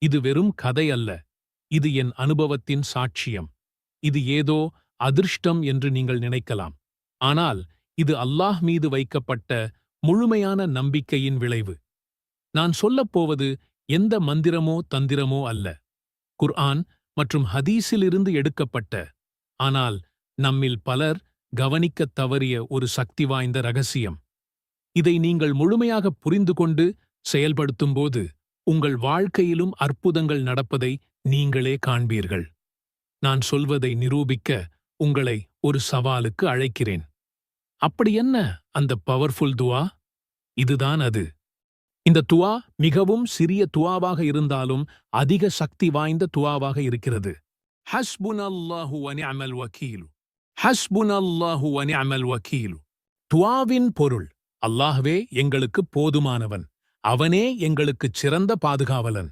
இது வெறும் கதை அல்ல. இது என் அனுபவத்தின் சாட்சியம். இது ஏதோ அதிர்ஷ்டம் என்று நீங்கள் நினைக்கலாம். ஆனால் இது அல்லாஹ் மீது வைக்கப்பட்ட முழுமையான நம்பிக்கையின் விளைவு. நான் சொல்லப்போவது எந்த மந்திரமோ தந்திரமோ அல்ல. குர்ஆன் மற்றும் ஹதீஸிலிருந்து எடுக்கப்பட்ட, ஆனால் நம்மில் பலர் கவனிக்கத் தவறிய ஒரு சக்தி வாய்ந்த ரகசியம். இதை நீங்கள் முழுமையாக புரிந்து கொண்டு செயல்படுத்தும்போது உங்கள் வாழ்க்கையிலும் அற்புதங்கள் நடப்பதை நீங்களே காண்பீர்கள். நான் சொல்வதை நிரூபிக்க உங்களை ஒரு சவாலுக்கு அழைக்கிறேன். அப்படி என்ன அந்த பவர்ஃபுல் துஆ? இதுதான் அது. இந்த துஆ மிகவும் சிறிய துஆவாக இருந்தாலும் அதிக சக்தி வாய்ந்த துஆவாக இருக்கிறது. ஹஸ்புனல்லாஹு வ நிஅமல் வக்கீல். ஹஸ்புனல்லாஹு வ நிஅமல் வக்கீல். துஆவின் பொருள், அல்லாஹ்வே எங்களுக்கு போதுமானவன், அவனே எங்களுக்குச் சிறந்த பாதுகாவலன்.